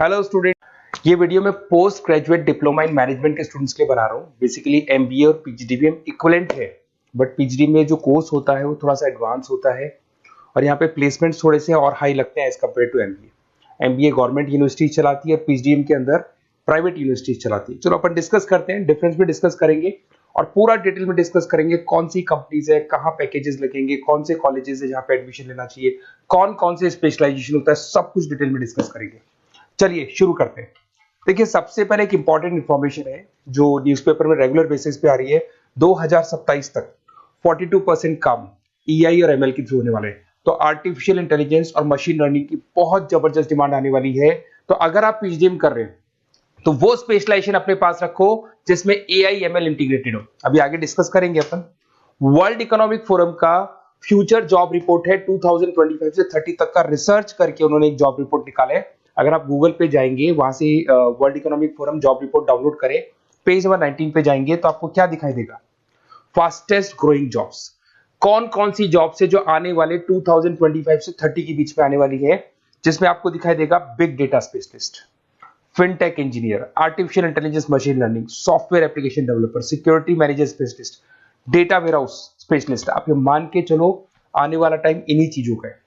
Hello student, ये video मैं post graduate diploma in management के स्टूडेंट्स के लिए बना रहा हूँ। बेसिकली एमबीए और पीजीडीबीएम इक्विवेलेंट है, बट पीजीडी में जो कोर्स होता है वो थोड़ा सा एडवांस होता है और यहाँ पे प्लेसमेंट्स थोड़े से और हाई लगते हैं as compared to MBA. MBA government university चलाती है, पीजीडीएम के अंदर प्राइवेट यूनिवर्सिटी चलाती है। चलो अपन डिस्कस करते हैं, डिफरेंस भी डिस्कस करेंगे और पूरा डिटेल में डिस्कस करेंगे कौन सी कंपनीज है, कहाँ पैकेजेस लगेंगे, कौन से कॉलेजेस है जहाँ पे एडमिशन लेना चाहिए, कौन कौन से स्पेशलाइजेशन होता है, सब कुछ डिटेल में डिस्कस करेंगे। चलिए शुरू करते हैं। देखिए, सबसे पहले एक इंपॉर्टेंट इंफॉर्मेशन है जो न्यूज़पेपर में रेगुलर बेसिस पे आ रही है। 2027 तक 42% काम ईआई और एमएल के थ्रू होने वाले हैं। तो आर्टिफिशियल इंटेलिजेंस और मशीन लर्निंग की बहुत जबरदस्त डिमांड आने वाली है। तो अगर आप पीजीडीएम कर रहे हैं तो वो स्पेशलाइजेशन अपने पास रखो जिसमें एआई एमएल इंटीग्रेटेड हो। अभी आगे डिस्कस करेंगे अपन। वर्ल्ड इकोनॉमिक फोरम का फ्यूचर जॉब रिपोर्ट है 2025 से 30 तक का, रिसर्च करके उन्होंने एक जॉब रिपोर्ट निकाला है। अगर आप गूगल पे जाएंगे, वहां से world economic forum job report download करें, पेज नंबर 19 पे जाएंगे तो आपको क्या दिखाई देगा? फास्टेस्ट ग्रोइंग जॉब्स, कौन कौन सी जॉब्स है जो आने वाले 2025 से 30 के बीच में आने वाली है, जिसमें आपको दिखाई देगा big data specialist, fintech engineer, artificial intelligence machine learning, software application developer, security manager specialist, data warehouse specialist. आप ये मान के चलो आने वाला टाइम इन्हीं चीजों का है।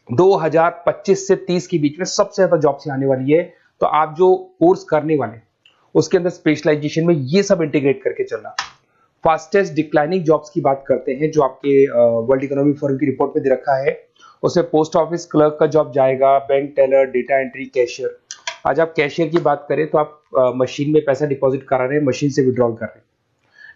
2025 से 30 के बीच में सबसे ज्यादा जॉब्स आने वाली है। तो आप जो कोर्स करने वाले उसके अंदर स्पेशलाइजेशन में ये सब इंटीग्रेट करके चलना। फास्टेस्ट डिक्लाइनिंग जॉब्स की बात करते हैं जो आपके वर्ल्ड इकोनॉमिक फोरम की रिपोर्ट में दे रखा है। उसमें पोस्ट ऑफिस क्लर्क का जॉब जाएगा, bank teller, data entry, cashier. आज आप कैशियर की बात करें तो आप मशीन में पैसा डिपॉजिट करा रहे हैं, मशीन से विड्रॉल कर रहे हैं।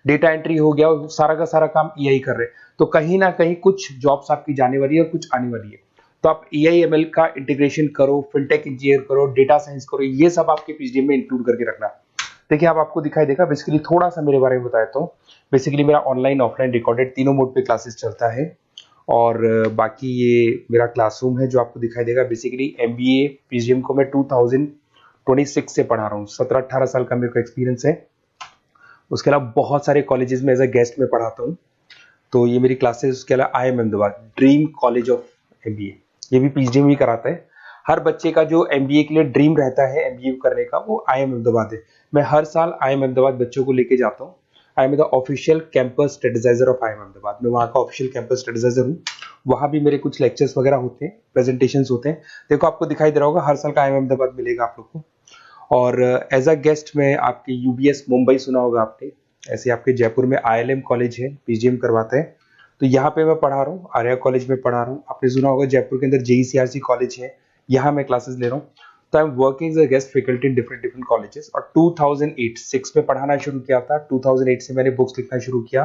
डेटा एंट्री हो गया, सारा का सारा काम ईआई कर रहे हैं। तो कहीं ना कहीं कुछ जॉब्स आपकी जाने वाली है और कुछ आने वाली है। तो आप एआई एमएल का इंटीग्रेशन करो, फिनटेक इंजीनियर करो, डेटा साइंस करो, ये सब आपके पीजीडीएम में इंक्लूड करके रखना। देखिए, अब आपको दिखाई देगा। बेसिकली थोड़ा सा मेरे बारे में बताया तो बेसिकली मेरा ऑनलाइन ऑफलाइन रिकॉर्डेड तीनों मोड पे क्लासेस चलता है और बाकी ये मेरा क्लासरूम है जो आपको दिखाई देगा। बेसिकली एमबीए पीजीडीएम को मैं 2026 से पढ़ा रहा हूँ। 17-18 साल का मेरे को एक्सपीरियंस है। उसके अलावा बहुत सारे कॉलेजेस में एज अ गेस्ट में पढ़ाता हूँ। तो ये मेरी क्लासेस, उसके अलावा IIM Ahmedabad dream college of MBA, ये भी पीजीडीएम ही कराता है। हर बच्चे का जो एमबीए के लिए ड्रीम रहता है एमबीए करने का, वो आईएम अहमदाबाद है। मैं हर साल आईएम अहमदाबाद बच्चों को लेके जाता हूँ। I am the official campus strategizer of IIM Ahmedabad. मैं वहाँ का ऑफिशियल कैंपस स्ट्रेटेजाइजर हूँ। वहाँ भी मेरे कुछ लेक्चर्स वगैरह होते हैं, प्रेजेंटेशंस होते हैं। देखो, आपको दिखाई दे रहा होगा हर साल का आईएम अहमदाबाद मिलेगा आप लोग को। और एज अ गेस्ट में आपके यूबीएस मुंबई सुना होगा आपने, ऐसे आपके जयपुर में आईएलएम कॉलेज है, पीजीएम करवाते हैं। तो यहाँ पे मैं पढ़ा रहा हूँ, आर्या कॉलेज में पढ़ा रहा हूँ। आपने सुना होगा जयपुर के अंदर जेईसीआरसी कॉलेज है, यहाँ मैं क्लासेस ले रहा हूँ। तो I am working as a guest faculty in different different colleges. और 2008-6 में पढ़ाना शुरू किया था। 2008 से मैंने बुक्स लिखना शुरू किया।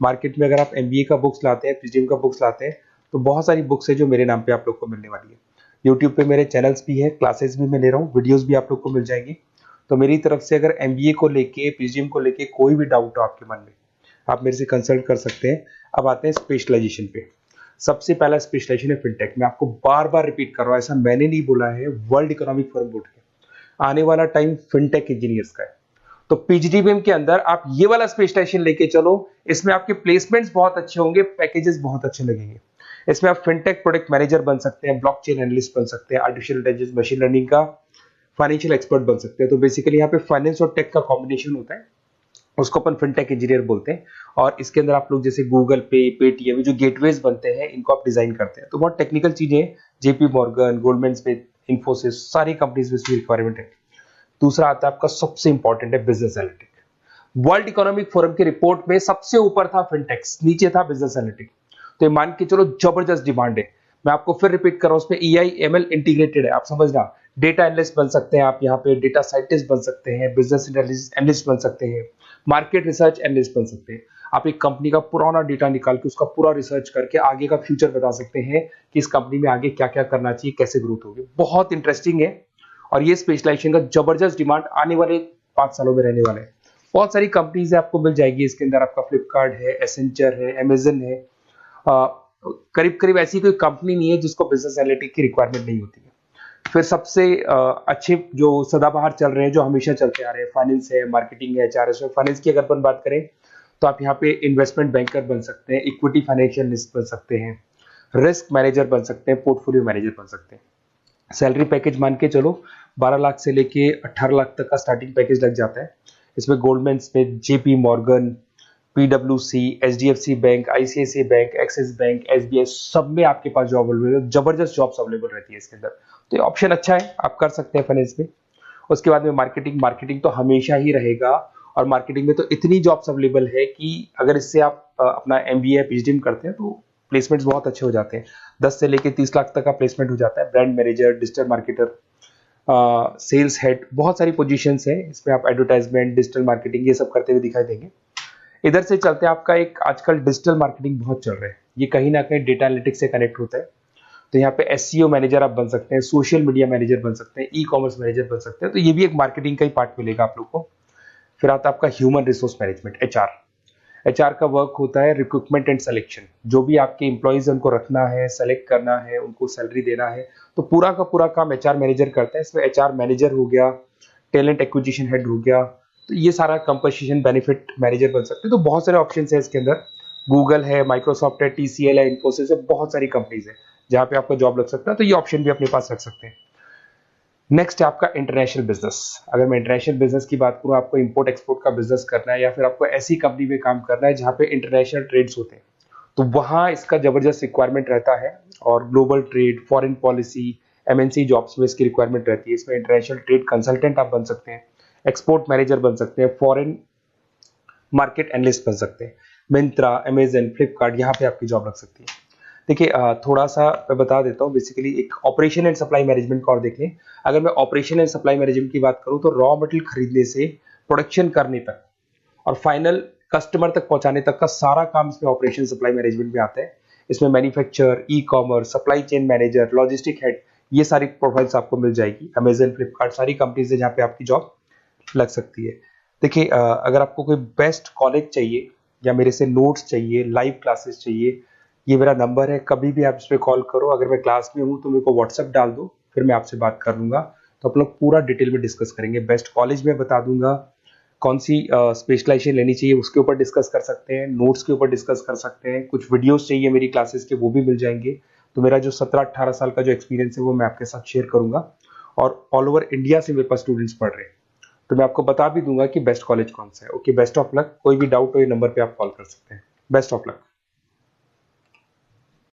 मार्केट में अगर आप एमबीए का बुक्स लाते हैं, पीजीएम का बुक्स लाते हैं, तो बहुत सारी बुक्स है जो मेरे नाम पे आप लोग को मिलने वाली है। यूट्यूब पे मेरे चैनल्स भी है, क्लासेस भी मैं ले रहा हूँ, वीडियोज भी आप लोग को मिल जाएंगी। तो मेरी तरफ से अगर एमबीए को लेके, पीजीएम को लेके कोई भी डाउट हो आपके मन में, आप मेरे से कंसल्ट कर सकते हैं। अब आते हैं स्पेशलाइजेशन पे। सबसे पहला स्पेशलाइजेशन है फिनटेक। मैं आपको बार बार रिपीट कर रहा हूं, ऐसा मैंने नहीं बोला है, वर्ल्ड इकोनॉमिक फोरम बोर्ड के आने वाला टाइम फिनटेक इंजीनियर्स का है। तो पीजीडीबीएम के अंदर आप ये वाला स्पेशलाइजेशन लेके चलो। इसमें आपके प्लेसमेंट्स बहुत अच्छे होंगे, पैकेजेस बहुत अच्छे लगेंगे। इसमें आप फिनटेक प्रोडक्ट मैनेजर बन सकते हैं, ब्लॉकचेन एनालिस्ट बन सकते हैं, आर्टिफिशियल इंटेलिजेंस मशीन लर्निंग का फाइनेंशियल एक्सपर्ट बन सकते हैं। तो बेसिकली यहाँ पे फाइनेंस और टेक का कॉम्बिनेशन होता है, उसको अपन फिनटेक इंजीनियर बोलते हैं। और इसके अंदर आप लोग जैसे गूगल पे, पेटीएम, जो गेटवेज बनते हैं, इनको आप डिजाइन करते हैं। तो बहुत टेक्निकल चीजें हैं। JP Morgan, Goldman Smith, Infosys, सारी कंपनीज में इसकी रिक्वायरमेंट है। दूसरा आता है आपका सबसे इंपॉर्टेंट है business analytic. World economic forum की रिपोर्ट में सबसे ऊपर था फिनटेक्स, नीचे था बिजनेस एनालिटिक। तो ये मान के चलो जबरदस्त डिमांड है। मैं आपको फिर रिपीट कर रहा हूं, उसमें ईआई एमएल इंटीग्रेटेड है, आप समझना। डेटा एनालिस्ट बन सकते हैं आप, यहाँ पे डेटा साइंटिस्ट बन सकते हैं, बिजनेस एनालिस्ट बन सकते हैं, मार्केट रिसर्च एनालिस्ट बन सकते हैं। आप एक कंपनी का पुराना डेटा निकाल के उसका पूरा रिसर्च करके आगे का फ्यूचर बता सकते हैं कि इस कंपनी में आगे क्या क्या करना चाहिए, कैसे ग्रोथ होगी। बहुत इंटरेस्टिंग है और ये स्पेशलाइजेशन का जबरदस्त डिमांड आने वाले 5 सालों में रहने वाले हैं। बहुत सारी कंपनीज है आपको मिल जाएगी इसके अंदर। आपका फ्लिपकार्ट है, एसेंचर है, अमेजन है। करीब करीब ऐसी कोई कंपनी नहीं है जिसको बिजनेस एनालिटिक की रिक्वायरमेंट नहीं होती है। फिर सबसे अच्छे जो सदाबहार चल रहे हैं, जो हमेशा चलते आ रहे हैं, फाइनेंस है, मार्केटिंग है, एचआर है। फाइनेंस की अगर अपन बात करें तो आप यहाँ पे इन्वेस्टमेंट बैंकर बन सकते हैं, इक्विटी फाइनेंशियल बन सकते हैं, रिस्क मैनेजर बन सकते हैं, पोर्टफोलियो मैनेजर बन सकते हैं। सैलरी पैकेज मान के चलो 12 लाख से लेके 18 लाख तक का स्टार्टिंग पैकेज लग जाता है। इसमें गोल्डमैन स्मिथ, जेपी मॉर्गन, पीडब्ल्यूसी, HDFC bank, ICICI bank, Axis bank, SBI, सब में आपके पास जॉब अवेलेबल है। जबरदस्त जॉब्स अवेलेबल रहती है इसके अंदर, तो ये ऑप्शन अच्छा है, आप कर सकते हैं फाइनेंस में। उसके बाद में मार्केटिंग, मार्केटिंग तो हमेशा ही रहेगा, और मार्केटिंग में तो इतनी जॉब्स अवेलेबल है कि अगर इससे आप अपना एमबीए पीएचडी करते हैं तो प्लेसमेंट्स बहुत अच्छे हो जाते हैं। 10 से लेके 30 लाख तक का प्लेसमेंट हो जाता है। Brand manager, digital marketer, sales head, बहुत सारी पोजीशंस है इसमें। आप एडवर्टाइजमेंट, डिजिटल मार्केटिंग ये सब करते हुए दिखाई देंगे। इधर से चलते हैं, आपका एक आजकल डिजिटल मार्केटिंग बहुत चल रहा है, ये कहीं ना कहीं डेटा एनालिटिक्स से कनेक्ट होता है। तो यहाँ पे एसईओ मैनेजर आप बन सकते हैं, सोशल मीडिया मैनेजर बन सकते हैं, ई कॉमर्स मैनेजर बन सकते हैं, तो ये भी एक मार्केटिंग का ही पार्ट मिलेगा आप लोग को। फिर आता है आपका human resource management, HR. HR का वर्क होता है रिक्रूटमेंट एंड सिलेक्शन। जो भी आपके एम्प्लॉइज उनको रखना है, सेलेक्ट करना है, उनको सैलरी देना है, तो पूरा का पूरा काम एचआर मैनेजर करता है। इसमें एचआर मैनेजर हो गया, टैलेंट एक्विजिशन हेड हो गया, तो ये सारा कंपोजिशन बेनिफिट मैनेजर बन सकते हैं। तो बहुत सारे ऑप्शन है इसके अंदर। गूगल है, माइक्रोसॉफ्ट है, टीसीएल है, इन्फोसिस है, बहुत सारी कंपनीज है जहां पे आपका जॉब लग सकता है, तो ये ऑप्शन भी अपने पास रख सकते हैं। नेक्स्ट है आपका इंटरनेशनल बिजनेस। अगर मैं इंटरनेशनल बिजनेस की बात करूं, आपको इंपोर्ट एक्सपोर्ट का बिजनेस करना है, या फिर आपको ऐसी कंपनी में काम करना है जहां पे इंटरनेशनल ट्रेड्स होते हैं, तो वहां इसका जबरदस्त रिक्वायरमेंट रहता है। और global trade, foreign policy, MNC jobs में इसकी रिक्वायरमेंट रहती है। इसमें इंटरनेशनल ट्रेड कंसल्टेंट आप बन सकते हैं, एक्सपोर्ट मैनेजर बन सकते हैं, फॉरेन मार्केट एनालिस्ट बन सकते हैं। मिंत्रा, अमेजन, फ्लिपकार्ट, यहाँ पे आपकी जॉब लग सकती है। देखिए थोड़ा सा मैं बता देता हूँ। बेसिकली एक ऑपरेशन एंड सप्लाई मैनेजमेंट का और देख लें। अगर मैं ऑपरेशन एंड सप्लाई मैनेजमेंट की बात करूँ, तो रॉ मटेरियल खरीदने से प्रोडक्शन करने तक और फाइनल कस्टमर तक पहुंचाने तक का सारा काम इसमें ऑपरेशन सप्लाई मैनेजमेंट में आता है। इसमें manufacture, e commerce, supply chain manager, logistic head, ये सारी प्रोफाइल्स आपको मिल जाएगी। अमेजन, फ्लिपकार्ट, सारी कंपनीज है जहाँ पे आपकी जॉब लग सकती है। देखिए अगर आपको कोई बेस्ट कॉलेज चाहिए, या मेरे से नोट्स चाहिए, लाइव क्लासेस चाहिए, ये मेरा नंबर है, कभी भी आप इस पर कॉल करो। अगर मैं क्लास में हूँ तो मेरे को व्हाट्सएप डाल दो, फिर मैं आपसे बात कर लूंगा। तो आप लोग पूरा डिटेल में डिस्कस करेंगे। बेस्ट कॉलेज में बता दूंगा, कौन सी स्पेशलाइजेशन लेनी चाहिए उसके ऊपर डिस्कस कर सकते हैं, नोट्स के ऊपर डिस्कस कर सकते हैं, कुछ वीडियोस चाहिए मेरी क्लासेस के वो भी मिल जाएंगे। तो मेरा जो 17-18 साल का जो एक्सपीरियंस है वो मैं आपके साथ शेयर करूंगा। और ऑल ओवर इंडिया से मेरे पास स्टूडेंट्स पढ़ रहे हैं, तो मैं आपको बता भी दूंगा कि बेस्ट कॉलेज कौन सा है। Okay, best of luck. कोई भी डाउट हो ये नंबर पे आप कॉल कर सकते हैं। Best of luck.